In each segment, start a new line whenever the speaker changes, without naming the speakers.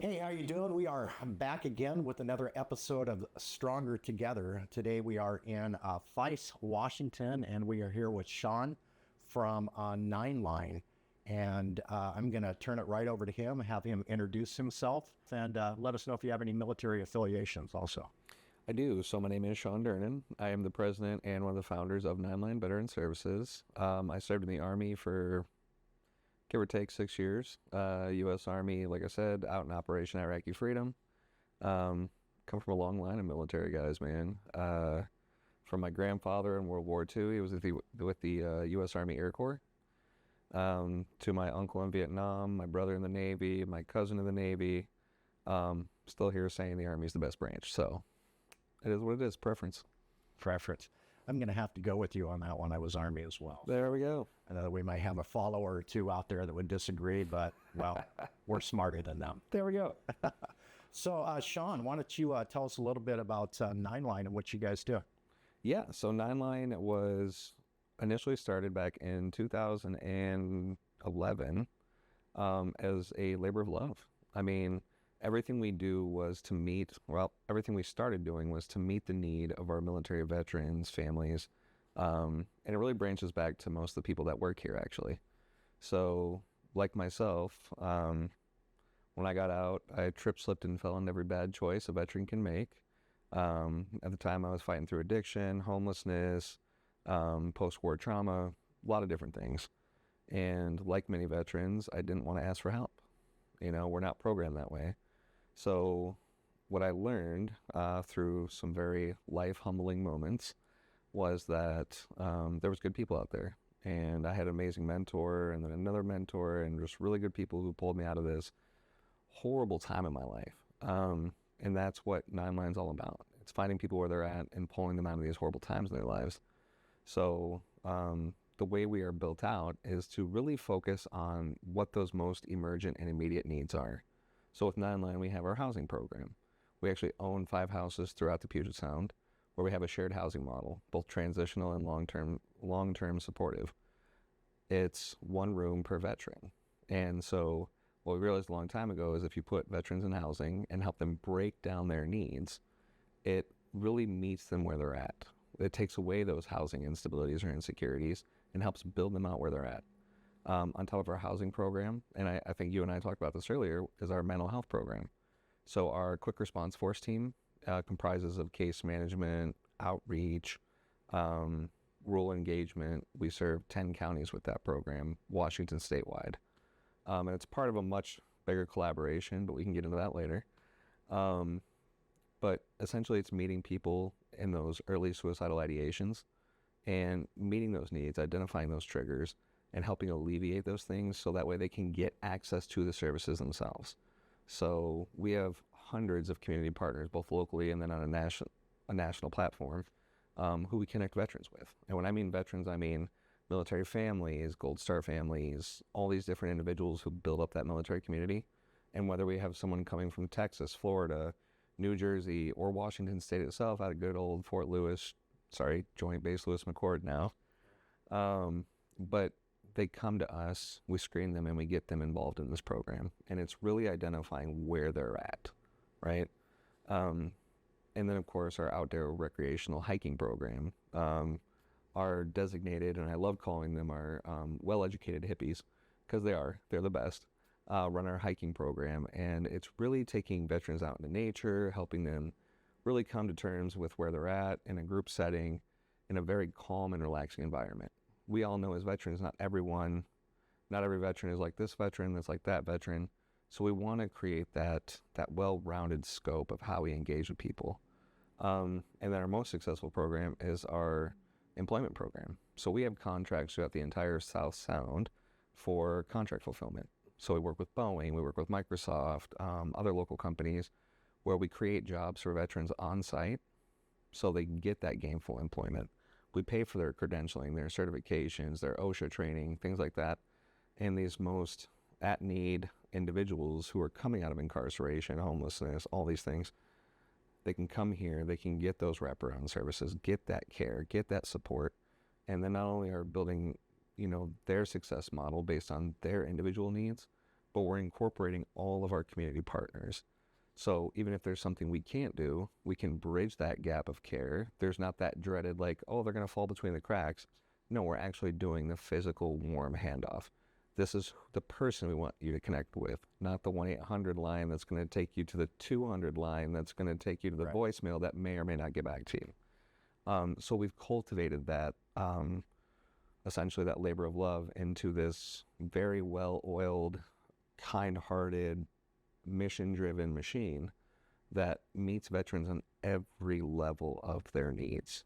Hey, how you doing? We are back again with another episode of Stronger Together. Today we are in Fife, Washington, and we are here with Shawn from Nine9Line. And I'm going to turn it right over to him, have him introduce himself, and let us know if you have any military affiliations also.
I do. So my name is Shawn Durnen. I am the president and one of the founders of Nine9Line Veteran Services. I served in the Army for give or take 6 years. U.S. Army, like I said, out in Operation Iraqi Freedom. Come from a long line of military guys, man. From my grandfather in World War II, he was with the U.S. Army Air Corps. To my uncle in Vietnam, my brother in the Navy, my cousin in the Navy. Still here saying the Army is the best branch. So it is what it is. Preference.
I'm going to have to go with you on that one. I was Army as well.
There we go.
I know we might have a follower or two out there that would disagree, but, well, we're smarter than them.
There we go.
So, Shawn, why don't you tell us a little bit about Nine9Line and what you guys do?
Yeah, so Nine9Line was initially started back in 2011 as a labor of love. I mean, everything we do was to meet, everything we started doing was to meet the need of our military veterans, families, and it really branches back to most of the people that work here, actually. So, like myself, when I got out, I tripped, slipped, and fell into every bad choice a veteran can make. At the time, I was fighting through addiction, homelessness, post-war trauma, a lot of different things. And like many veterans, I didn't want to ask for help. You know, we're not programmed that way. So what I learned through some very life-humbling moments was that there was good people out there. And I had an amazing mentor and then another mentor and just really good people who pulled me out of this horrible time in my life. And that's what Nine9Line's all about. It's finding people where they're at and pulling them out of these horrible times in their lives. So the way we are built out is to really focus on what those most emergent and immediate needs are. So with Nine9Line, we have our housing program. We actually own 5 houses throughout the Puget Sound where we have a shared housing model, both transitional and long-term supportive. It's 1 room per veteran. And so what we realized a long time ago is if you put veterans in housing and help them break down their needs, it really meets them where they're at. It takes away those housing instabilities or insecurities and helps build them out where they're at. On top of our housing program, and I think you and I talked about this earlier, is our mental health program. So our quick response force team comprises of case management, outreach, rural engagement. We serve 10 counties with that program, Washington statewide. And it's part of a much bigger collaboration, but we can get into that later. But essentially it's meeting people in those early suicidal ideations and meeting those needs, identifying those triggers, and helping alleviate those things so that way they can get access to the services themselves. So we have hundreds of community partners, both locally and then on a national platform, who we connect veterans with. And when I mean veterans, I mean military families, Gold Star families, all these different individuals who build up that military community. And whether we have someone coming from Texas, Florida, New Jersey, or Washington State itself out of good old Joint Base Lewis McChord now. But they come to us, we screen them, and we get them involved in this program. And it's really identifying where they're at, right? And then, of course, our outdoor recreational hiking program. Our designated, and I love calling them our well-educated hippies, because they're the best, run our hiking program. And it's really taking veterans out into nature, helping them really come to terms with where they're at in a group setting, in a very calm and relaxing environment. We all know as veterans, not every veteran is like this veteran, that's like that veteran. So we want to create that well-rounded scope of how we engage with people. And then our most successful program is our employment program. So we have contracts throughout the entire South Sound for contract fulfillment. So we work with Boeing, we work with Microsoft, other local companies where we create jobs for veterans on site so they can get that gainful employment. We pay for their credentialing, their certifications, their OSHA training, things like that. And these most at-need individuals who are coming out of incarceration, homelessness, all these things, they can come here, they can get those wraparound services, get that care, get that support, and then not only are building, their success model based on their individual needs, but we're incorporating all of our community partners. So even if there's something we can't do, we can bridge that gap of care. There's not that dreaded, like, oh, they're going to fall between the cracks. No, we're actually doing the physical warm handoff. This is the person we want you to connect with, not the 1-800 line that's going to take you to the 200 line that's going to take you to the voicemail that may or may not get back to you. So we've cultivated that, essentially that labor of love into this very well-oiled, kind-hearted, mission-driven machine that meets veterans on every level of their needs.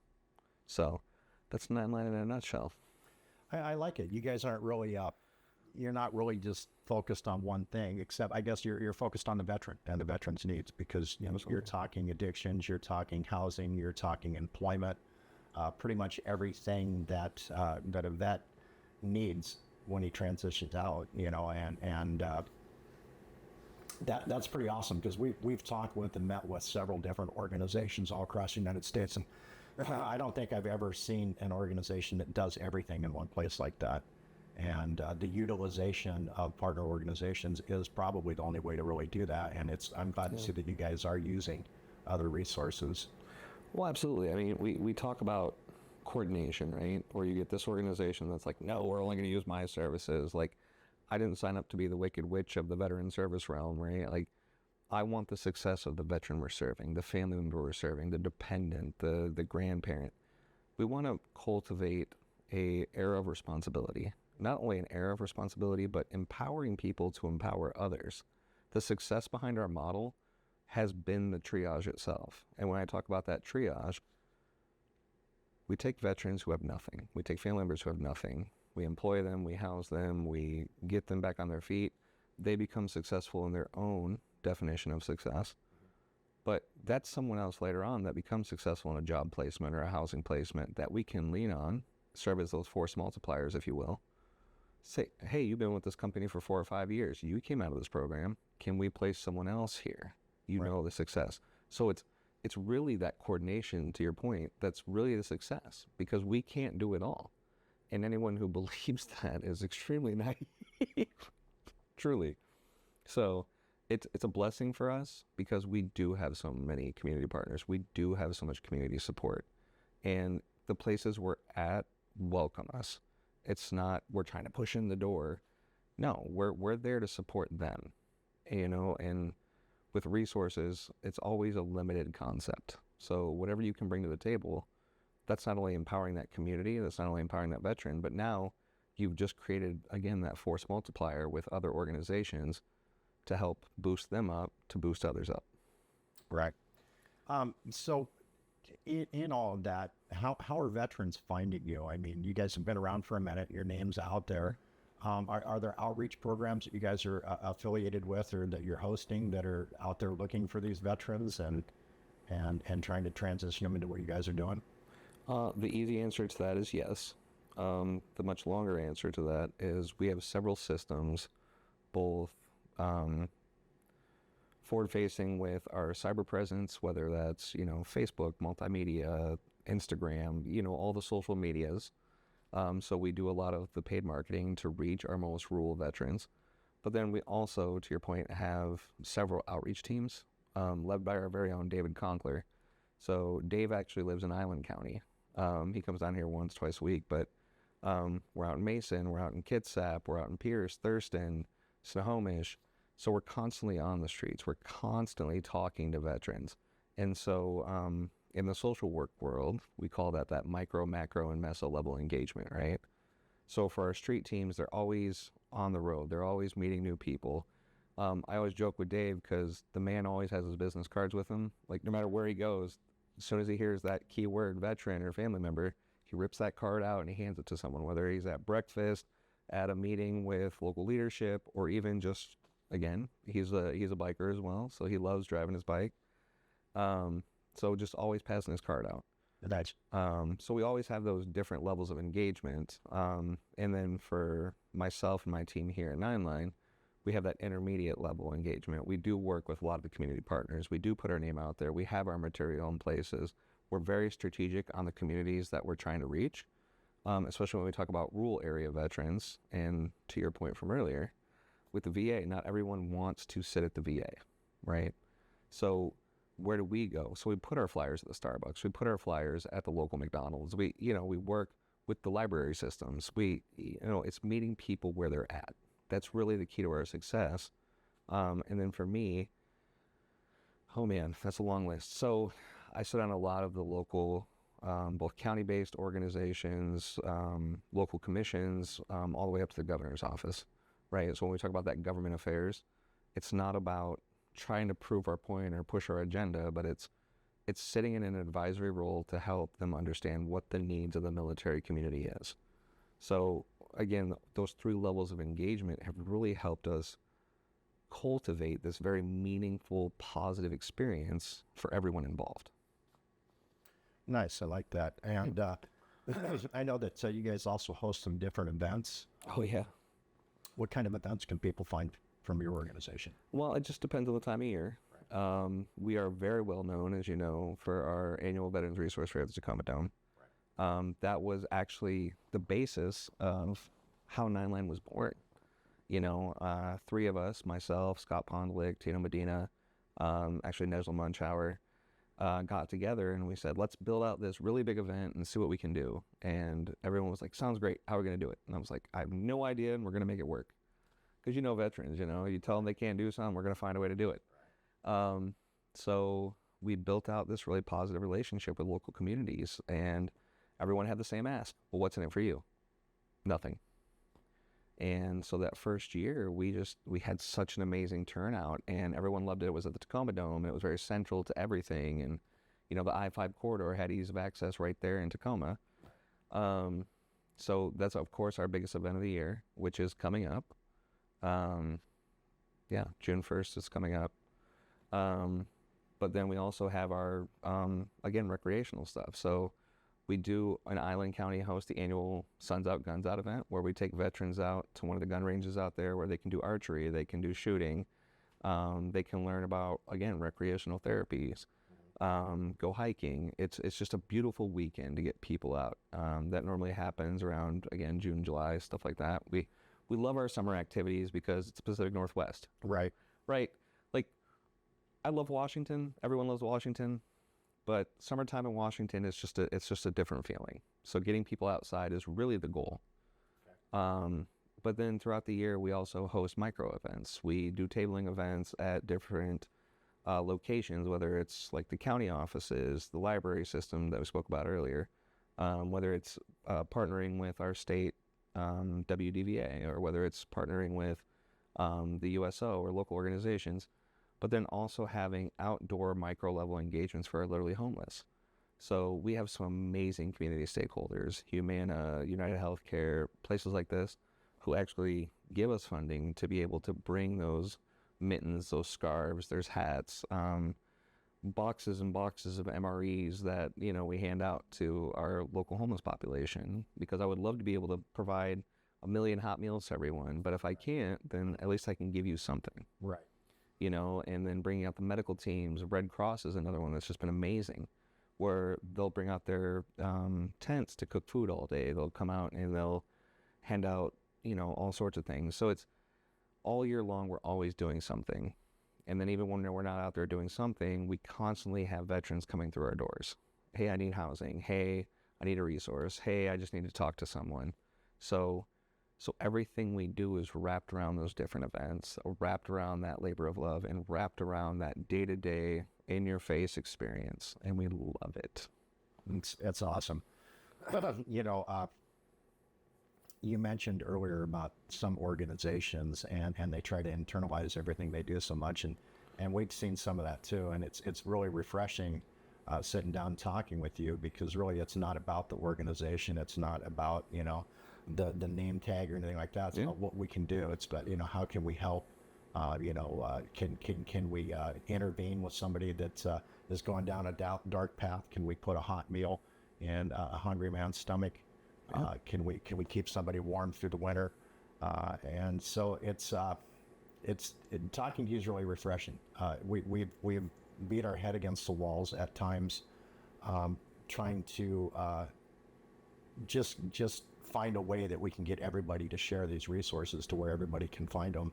So that's Nine9Line in a nutshell.
I like it. You guys aren't really you're not really just focused on one thing, except I guess you're focused on the veteran and the veteran's needs, because you're talking addictions, you're talking housing, you're talking employment, pretty much everything that that a vet needs when he transitions out, and that's pretty awesome, because we've talked with and met with several different organizations all across the United States, and I don't think I've ever seen an organization that does everything in one place like that. And the utilization of partner organizations is probably the only way to really do that. And I'm glad to see that you guys are using other resources.
Well, absolutely. I mean, we talk about coordination, right? Or you get this organization that's like, no, we're only going to use my services. Like, I didn't sign up to be the wicked witch of the veteran service realm, right? Like, I want the success of the veteran we're serving, the family member we're serving, the dependent, the grandparent. We want to cultivate a era of responsibility. Not only an era of responsibility, but empowering people to empower others. The success behind our model has been the triage itself. And when I talk about that triage, we take veterans who have nothing. We take family members who have nothing. We employ them, we house them, we get them back on their feet. They become successful in their own definition of success. But that's someone else later on that becomes successful in a job placement or a housing placement that we can lean on, serve as those force multipliers, if you will. Say, hey, you've been with this company for 4 or 5 years. You came out of this program. Can we place someone else here? You know the success. So it's really that coordination, to your point, that's really the success, because we can't do it all. And anyone who believes that is extremely naive, truly. So it's a blessing for us, because we do have so many community partners. We do have so much community support. And the places we're at welcome us. It's not we're trying to push in the door. No, we're there to support them, and with resources, it's always a limited concept. So whatever you can bring to the table, that's not only empowering that community, that's not only empowering that veteran, but now you've just created, again, that force multiplier with other organizations to help boost them up, to boost others up.
Right. So in all of that, how are veterans finding you? I mean, you guys have been around for a minute. Your name's out there. Are there outreach programs that you guys are affiliated with, or that you're hosting, that are out there looking for these veterans and trying to transition them into what you guys are doing?
The easy answer to that is yes. The much longer answer to that is we have several systems, both forward-facing with our cyber presence, whether that's, Facebook, multimedia, Instagram, all the social medias. So we do a lot of the paid marketing to reach our most rural veterans. But then we also, to your point, have several outreach teams led by our very own David Conkler. So Dave actually lives in Island County. He comes down here once, twice a week, but we're out in Mason, we're out in Kitsap, we're out in Pierce, Thurston, Snohomish. So we're constantly on the streets. We're constantly talking to veterans. And so in the social work world, we call that micro, macro, and meso level engagement, right? So for our street teams, they're always on the road. They're always meeting new people. I always joke with Dave, because the man always has his business cards with him. Like, no matter where he goes, as soon as he hears that keyword veteran or family member, he rips that card out and he hands it to someone, whether he's at breakfast, at a meeting with local leadership, or even just, again, he's a biker as well, so he loves driving his bike. So just always passing his card out.
That's
so we always have those different levels of engagement. And then for myself and my team here at Nine9Line, we have that intermediate level engagement. We do work with a lot of the community partners. We do put our name out there. We have our material in places. We're very strategic on the communities that we're trying to reach, especially when we talk about rural area veterans. And to your point from earlier, with the VA, not everyone wants to sit at the VA, right? So where do we go? So we put our flyers at the Starbucks. We put our flyers at the local McDonald's. We work with the library systems. It's meeting people where they're at. That's really the key to our success. And then for me, oh man, that's a long list. So I sit on a lot of the local, both county-based organizations, local commissions, all the way up to the governor's office, right? So when we talk about that government affairs, it's not about trying to prove our point or push our agenda, but it's sitting in an advisory role to help them understand what the needs of the military community is. So again, those 3 levels of engagement have really helped us cultivate this very meaningful, positive experience for everyone involved.
Nice. I like that. And I know that you guys also host some different events.
Oh, yeah.
What kind of events can people find from your organization?
Well, it just depends on the time of year. We are very well known, as you know, for our annual Veterans Resource Fair at the Tacoma Dome. That was actually the basis of how 9line was born. 3 of us, myself, Scott Pondlick, Tino Medina, actually Nesla Munchauer, got together and we said, let's build out this really big event and see what we can do. And everyone was like, sounds great. How are we going to do it? And I was like, I have no idea, and we're going to make it work. Because veterans, you tell them they can't do something, we're going to find a way to do it. So we built out this really positive relationship with local communities, and everyone had the same ask. Well, what's in it for you? Nothing. And so that first year, we had such an amazing turnout, and everyone loved it. It was at the Tacoma Dome. It was very central to everything. And, the I-5 corridor had ease of access right there in Tacoma. So that's, of course, our biggest event of the year, which is coming up. June 1st is coming up. But then we also have our, again, recreational stuff. So we do an Island County host the annual Suns Out, Guns Out event, where we take veterans out to one of the gun ranges out there where they can do archery, they can do shooting, they can learn about, again, recreational therapies, go hiking. It's just a beautiful weekend to get people out. That normally happens around, again, June, July, stuff like that. We love our summer activities because it's Pacific Northwest.
Right.
Right. Like, I love Washington. Everyone loves Washington. But summertime in Washington is just a different feeling. So getting people outside is really the goal. Okay. But then throughout the year, we also host micro events. We do tabling events at different locations, whether it's like the county offices, the library system that we spoke about earlier, whether it's partnering with our state WDVA, or whether it's partnering with the USO or local organizations. But then also having outdoor micro-level engagements for our literally homeless. So we have some amazing community stakeholders, Humana, United Healthcare, places like this, who actually give us funding to be able to bring those mittens, those scarves, there's hats, boxes and boxes of MREs that, we hand out to our local homeless population, because I would love to be able to provide 1 million hot meals to everyone. But if I can't, then at least I can give you something.
Right.
And then bringing out the medical teams. Red Cross is another one that's just been amazing, where they'll bring out their tents to cook food all day. They'll come out and they'll hand out, all sorts of things. So it's all year long, we're always doing something. And then even when we're not out there doing something, we constantly have veterans coming through our doors. Hey, I need housing. Hey, I need a resource. Hey, I just need to talk to someone. So everything we do is wrapped around those different events, wrapped around that labor of love, and wrapped around that day-to-day, in-your-face experience, and we love it.
It's awesome. You mentioned earlier about some organizations and they try to internalize everything they do so much, and we've seen some of that too, and it's really refreshing sitting down and talking with you, because really it's not about the organization, it's not about the name tag or anything like that. It's about what we can do. It's about how can we help? Can we intervene with somebody that is going down a dark path? Can we put a hot meal in a hungry man's stomach? Can we keep somebody warm through the winter? And so talking to you is really refreshing. We've beat our head against the walls at times, trying to just find a way that we can get everybody to share these resources to where everybody can find them.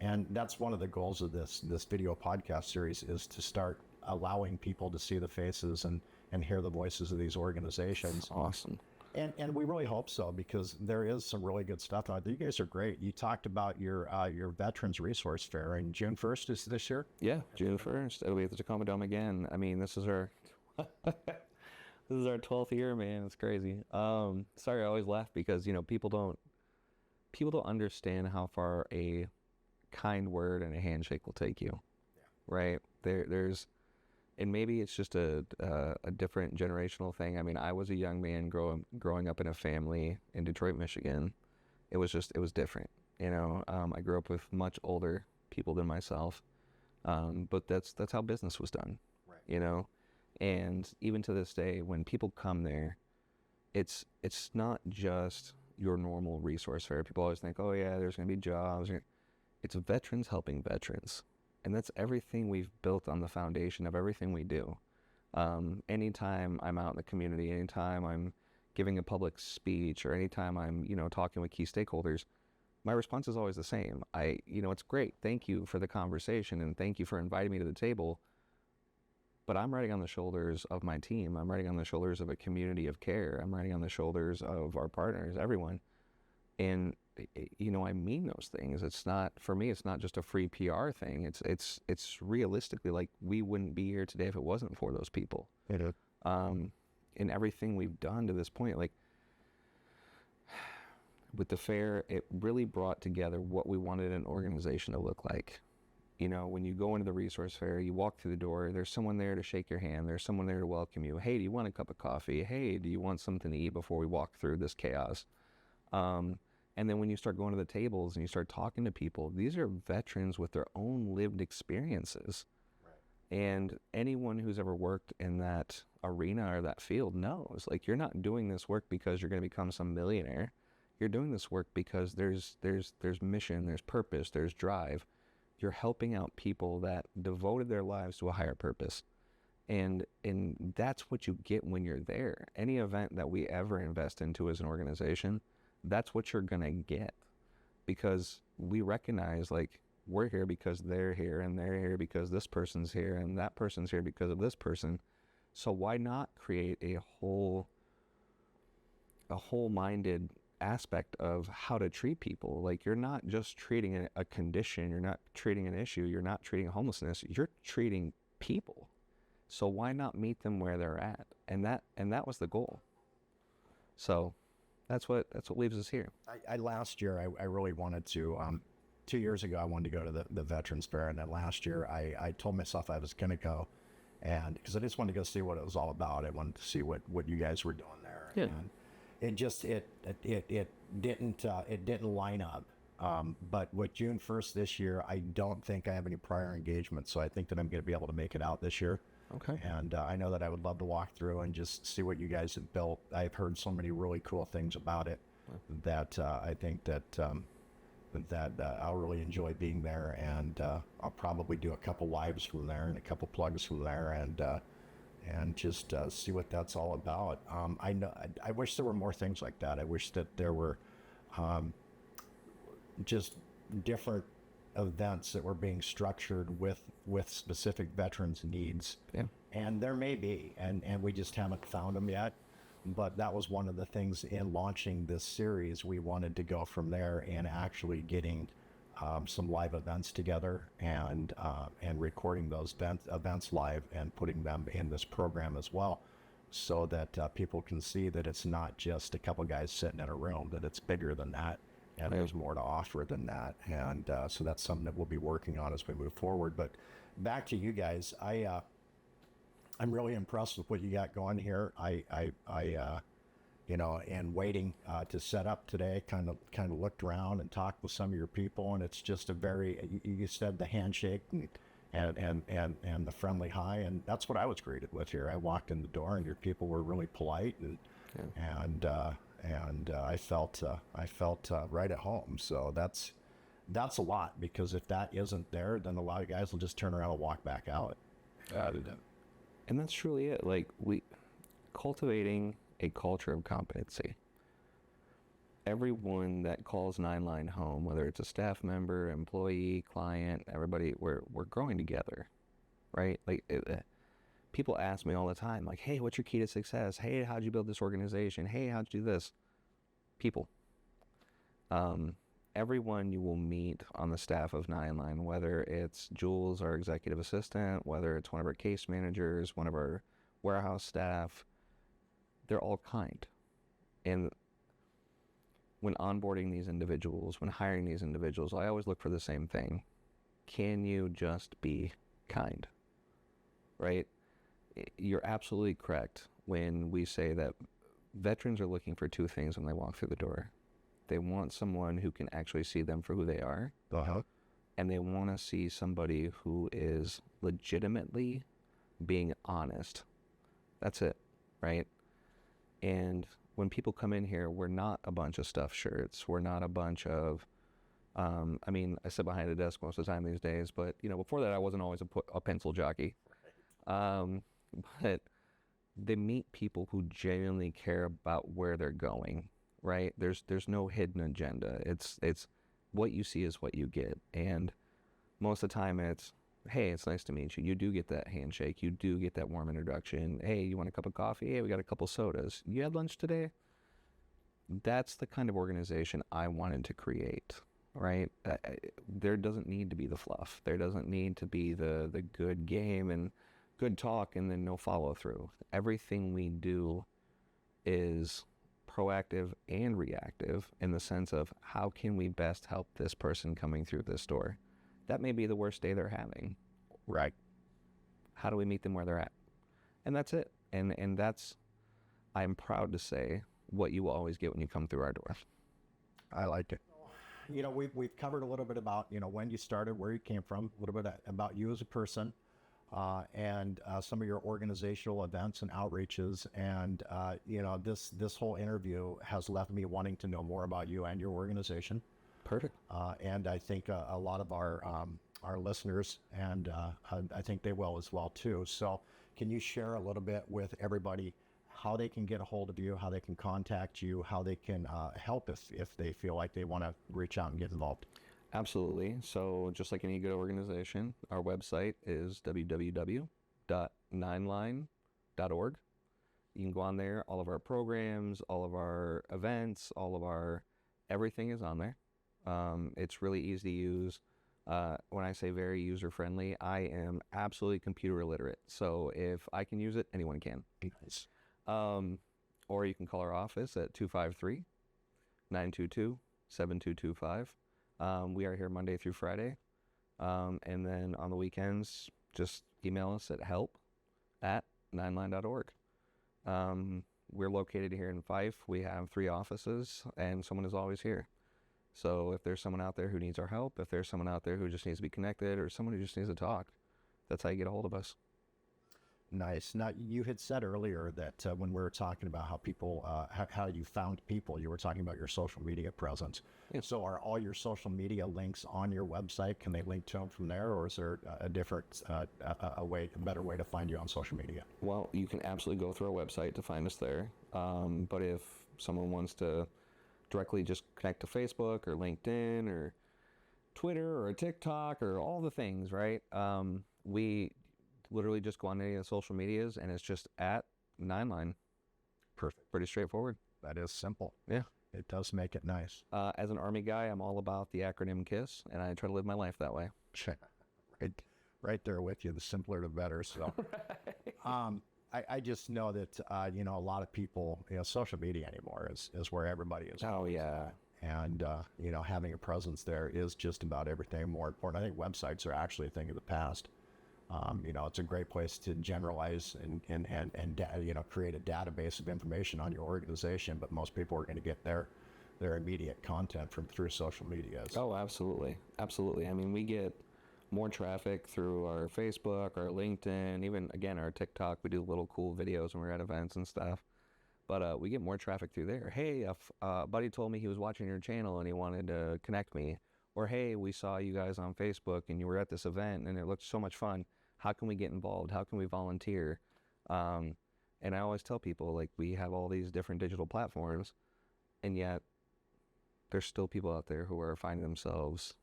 And that's one of the goals of this video podcast series, is to start allowing people to see the faces and hear the voices of these organizations.
Awesome.
And we really hope so, because there is some really good stuff out there. You guys are great. You talked about your Veterans Resource Fair, and June 1st is this year?
Yeah, June 1st. It'll be at the Tacoma Dome again. I mean, this is our this is our 12th year, man. It's crazy. Sorry, I always laugh because, people don't understand how far a kind word and a handshake will take you. Yeah. Right? There's and maybe it's just a different generational thing. I mean, I was a young man growing up in a family in Detroit, Michigan. It was different. I grew up with much older people than myself. But that's how business was done. Right. And even to this day, when people come there, it's not just your normal resource fair. People always think, oh yeah, there's going to be jobs. It's veterans helping veterans. And that's everything we've built on the foundation of everything we do. Anytime I'm out in the community, anytime I'm giving a public speech, or anytime I'm, talking with key stakeholders, my response is always the same. It's great. Thank you for the conversation, and thank you for inviting me to the table. But I'm riding on the shoulders of my team. I'm riding on the shoulders of a community of care. I'm riding on the shoulders of our partners, everyone. And I mean those things. It's not, for me, it's not just a free PR thing. It's realistically, like, we wouldn't be here today if it wasn't for those people. And everything we've done to this point, like with the fair, it really brought together what we wanted an organization to look like. When you go into the resource fair, you walk through the door, there's someone there to shake your hand. There's someone there to welcome you. Hey, do you want a cup of coffee? Hey, do you want something to eat before we walk through this chaos? And then when you start going to the tables and you start talking to people, these are veterans with their own lived experiences. Right. And anyone who's ever worked in that arena or that field knows, like, you're not doing this work because you're going to become some millionaire. You're doing this work because there's mission, there's purpose, there's drive. You're helping out people that devoted their lives to a higher purpose. And that's what you get when you're there. Any event that we ever invest into as an organization, that's what you're going to get, because we recognize, like, we're here because they're here, and they're here because this person's here, and that person's here because of this person. So why not create a whole-minded aspect of how to treat people? Like, you're not just treating a condition, you're not treating an issue, you're not treating homelessness, you're treating people. So why not meet them where they're at? And that was the goal. So that's what leaves us here.
Last year, I really wanted to, 2 years ago, I wanted to go to the Veterans Fair. And then last year, I told myself I was going to go, and because I just wanted to go see what it was all about. I wanted to see what you guys were doing there.
Yeah.
And it just, it didn't line up. But with June 1st this year, I don't think I have any prior engagement. So I think that I'm going to be able to make it out this year.
Okay.
And I know that I would love to walk through and just see what you guys have built. I've heard so many really cool things about it that I think that I'll really enjoy being there. And I'll probably do a couple lives from there and a couple plugs from there, and just see what that's all about. I wish there were more things like that. I wish that there were just different events that were being structured with specific veterans' needs.
Yeah.
And there may be, and we just haven't found them yet. But that was one of the things in launching this series. We wanted to go from there and actually getting some live events together and recording those events live and putting them in this program as well, so that people can see that it's not just a couple guys sitting in a room, that it's bigger than that. And there's more to offer than that. And so that's something that we'll be working on as we move forward. But back to you guys, I'm really impressed with what you got going here. And waiting to set up today, kind of looked around and talked with some of your people, and it's just a very, you said the handshake and the friendly hi, and that's what I was greeted with here. I walked in the door, and your people were really polite, and I felt right at home. So that's a lot, because if that isn't there, then a lot of guys will just turn around and walk back out.
And that's truly it. Like, cultivating a culture of competency. everyone that calls 9line home, whether it's a staff member, employee, client, everybody, we're growing together, right? Like people ask me all the time, like, hey, what's your key to success? Hey, how'd you build this organization? Hey, how'd you do this? People. Everyone you will meet on the staff of 9line, whether it's Jules, our executive assistant, whether it's one of our case managers, one of our warehouse staff, they're all kind. And when onboarding these individuals, when hiring these individuals, I always look for the same thing. Can you just be kind? Right? You're absolutely correct when we say that veterans are looking for two things when they walk through the door. They want someone who can actually see them for who they are. And they want to see somebody who is legitimately being honest. That's it, right? And when people come in here, we're not a bunch of stuffed shirts. We're not a bunch of, I mean, I sit behind a desk most of the time these days, but, you know, before that, I wasn't always a pencil jockey. But they meet people who genuinely care about where they're going, right? There's no hidden agenda. It's what you see is what you get. And most of the time it's, hey, it's nice to meet you. You do get that handshake. You do get that warm introduction. Hey, you want a cup of coffee? Hey, we got a couple sodas. You had lunch today? That's the kind of organization I wanted to create, right? There doesn't need to be the fluff. There doesn't need to be the good game and good talk and then no follow through. Everything we do is proactive and reactive in the sense of how can we best help this person coming through this door? That may be the worst day they're having.
Right.
How do we meet them where they're at? And that's it. And that's, I'm proud to say, what you will always get when you come through our door.
I like it. You know, we've covered a little bit about, you know, when you started, where you came from, a little bit about you as a person, and some of your organizational events and outreaches. And, you know, this whole interview has left me wanting to know more about you and your organization.
Perfect.
And I think a lot of our listeners, and I think they will as well too. So can you share a little bit with everybody how they can get a hold of you, how they can contact you, how they can help if they feel like they want to reach out and get involved?
Absolutely. So just like any good organization, our website is www.nineline.org. You can go on there. All of our programs, all of our events, all of our everything is on there. It's really easy to use. When I say very user-friendly, I am absolutely computer illiterate. So if I can use it, anyone can.
Nice.
Or you can call our office at 253-922-7225. We are here Monday through Friday. And then on the weekends, just email us at help@nineline.org. We're located here in Fife. We have 3 offices, and someone is always here. So if there's someone out there who needs our help, if there's someone out there who just needs to be connected, or someone who just needs to talk, that's how you get a hold of us.
Nice. Now, you had said earlier that when we were talking about how people, how you found people, you were talking about your social media presence.
Yeah.
So are all your social media links on your website? Can they link to them from there, or is there a different, a better way to find you on social media?
Well, you can absolutely go through our website to find us there. But if someone wants to directly just connect to Facebook or LinkedIn or Twitter or TikTok or all the things, right? We literally just go on any of the social medias and it's just at 9line.
Perfect.
Pretty straightforward.
That is simple.
Yeah.
It does make it nice.
As an Army guy, I'm all about the acronym KISS, and I try to live my life that way.
Right there with you. The simpler, the better. So, I just know that, you know, a lot of people, you know, social media anymore is where everybody is.
Oh, yeah.
And, you know, having a presence there is just about everything more important. I think websites are actually a thing of the past. You know, it's a great place to generalize and you know, create a database of information on your organization, but most people are going to get their immediate content through social media.
Oh, absolutely. Absolutely. I mean, we get more traffic through our Facebook, our LinkedIn, even, again, our TikTok. We do little cool videos when we're at events and stuff. But we get more traffic through there. Hey, a buddy told me he was watching your channel and he wanted to connect me. Or, hey, we saw you guys on Facebook and you were at this event and it looked so much fun. How can we get involved? How can we volunteer? And I always tell people, like, we have all these different digital platforms, and yet there's still people out there who are finding themselves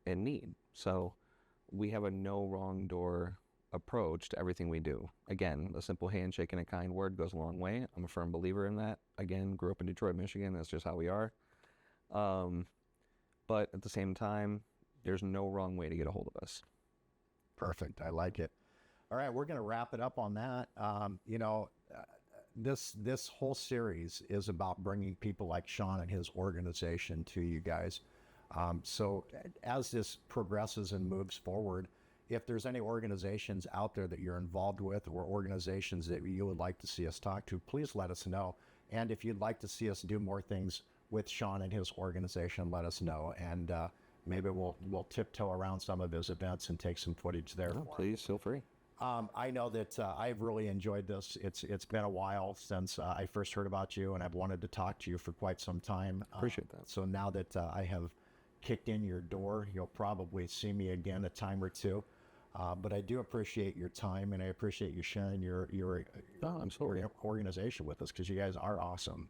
in need. So we have a no wrong door approach to everything we do. Again, a simple handshake and a kind word goes a long way. I'm a firm believer in that. Again, grew up in Detroit, Michigan. That's just how we are. But at the same time, there's no wrong way to get a hold of us.
Perfect. I like it. All right, we're going to wrap it up on that. This whole series is about bringing people like Shawn and his organization to you guys. So as this progresses and moves forward, if there's any organizations out there that you're involved with or organizations that you would like to see us talk to, please let us know. And if you'd like to see us do more things with Shawn and his organization, let us know. And maybe we'll tiptoe around some of his events and take some footage there.
Oh, please feel free.
I know that I've really enjoyed this. It's been a while since I first heard about you, and I've wanted to talk to you for quite some time.
Appreciate that.
So now that I have kicked in your door, you'll probably see me again a time or two. But I do appreciate your time, and I appreciate you sharing your organization with us, because you guys are awesome.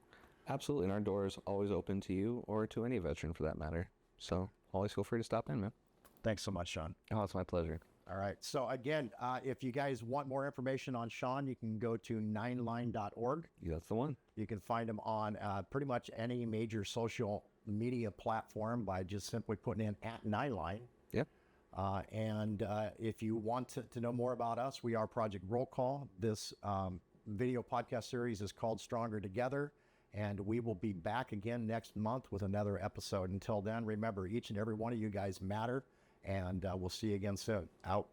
Absolutely. And our door is always open to you or to any veteran for that matter. So always feel free to stop in, man.
Thanks so much, Shawn.
Oh, it's my pleasure.
All right. So again, if you guys want more information on Shawn, you can go to nineline.org.
Yeah, that's the one.
You can find him on pretty much any major social media platform by just simply putting in @NineLine.
Yep.
And if you want to know more about us, we are Project Roll Call. This video podcast series is called Stronger Together, and we will be back again next month with another episode. Until then, remember, each and every one of you guys matter, and we'll see you again soon. Out.